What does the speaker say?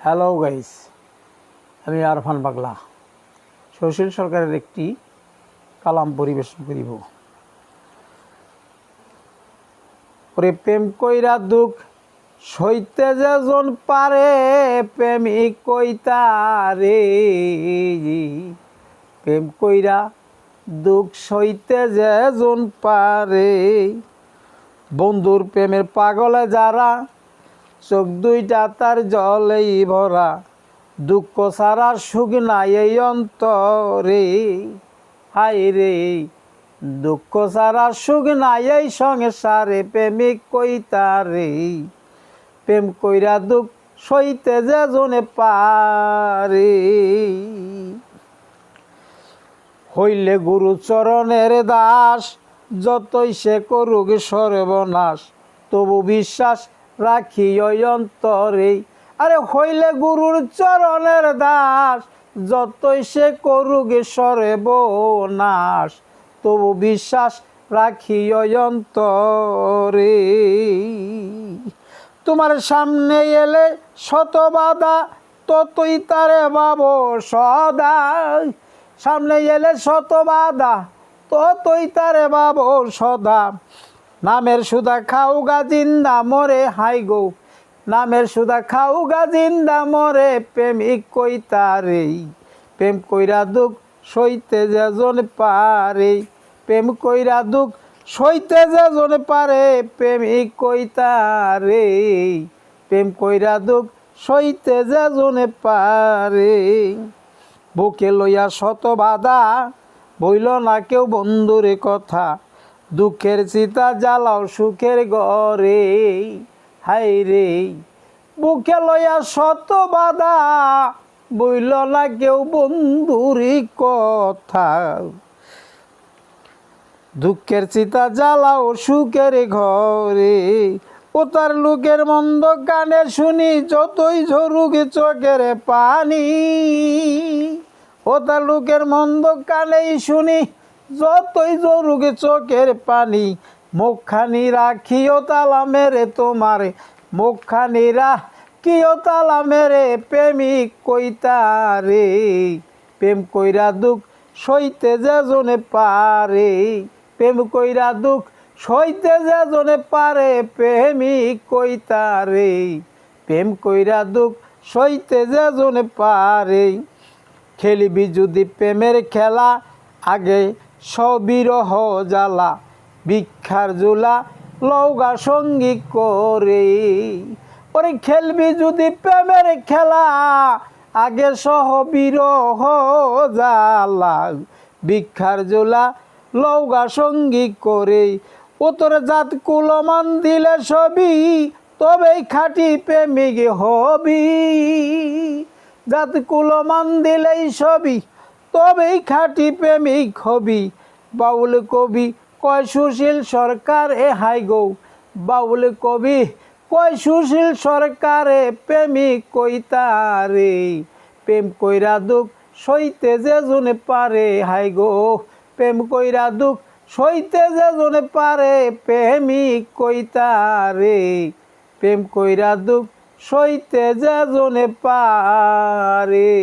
Hello guys, আমি আরফান পাগলা সুশীল সরকারের একটি কালাম পরিবেশন করিব। ওরে প্রেম কইরা দুঃখ সইতে যেজন পারে, প্রেমিক কইতারে। প্রেম কইরা দুঃখ সইতে যেজন পারে, বন্ধুর প্রেমের পাগলে যারা, চোখ দুইটা তার জলেই ভরা, দুঃখ সারা সুখ নাই এই অন্তরে। হায় রে, দুঃখ সারা সুখ নাই এই সংসারে, প্রেমিক কইতারে। প্রেম কইরা দুঃখ সইতে যে জনে পারে, হইলে গুরু চরণের দাস, যতই সে করুক সর্বনাশ, তবু বিশ্বাস রাখি ওই অন্তরে। আরে হইলে গুরুর চরণের দাস, যতই সে করুক সর্বনাশ, তবু বিশ্বাস রাখি ওই অন্তরে। তোমার সামনে এলে শত বাধা, ততই তারে ভাবো সদা। সামনে এলে শত বাধা, ততই তারে ভাবো সদা। নামের সুদা খাউগা জিন্দা মরে, হাই গো নামের সুদা খাউগা জিন্দা মরে, প্রেমিক কইতারে। প্রেম কইরা দুঃখ সইতে যেজন পারে, প্রেম কইরা দুঃখ সইতে যেজন পারে, প্রেমিক কইতারে। প্রেম কইরা দুঃখ সইতে যেজন পারে। বুকে লইয়া শত বাধা, বইল না কেউ বন্ধুরে কথা, দুঃখের চিতা জ্বালাও সুখের ঘরে। হায় রে, বুকে লইয়া শত বাধা, বইল না কেউ বন্ধুরি কথা, দুঃখের চিতা জ্বালাও সুখের ঘরে। ও তার লোকের মন্দ কানে শুনি, যতই ঝরুক চোখের পানি। ও তার লোকের মন্দ কানেই শুনি, যতই ঝরুক চোখের পানি। মুখখানি রাখিও তালা মেরে তোমারে, মুখখানি রাখিও তালা মেরে, প্রেমিক কইতারে। প্রেম কইরা দুঃখ সইতে যেজনে পারে, প্রেম কইরা দুঃখ সইতে যেজনে পারে, প্রেমিক কইতারে। প্রেম কইরা দুঃখ সইতে যেজনে পারে। খেলিবি যদি প্রেমের খেলা, আগে সবিরহ জ্বালা, ভিক্ষার জোলা লৌগা সঙ্গী করে। ওরে খেলবি যদি প্রেমের খেলা, আগে সহ বিরহ জ্বালা, ভিক্ষার জোলা লৌগা সঙ্গী করে। ও তোর জাত কুলমান দিলে সবই, তবেই খাঁটি প্রেমিক হবি। জাত কুলমান দিলেই সবই, তবেই খাঁটি প্রেমিক হবি। বাউল কবি কয় সুশীল সরকার, এ হাই গো বাউল কবি কয় সুশীল সরকারে, প্রেমিক কইতারে। প্রেম কইরা দুঃখ সইতে যেজনে পারে, হাই গো প্রেম কইরা দুঃখ সইতে যেজনে পারে, প্রেমিক কইতারে। প্রেম কইরা দুঃখ সইতে যেজনে পারে।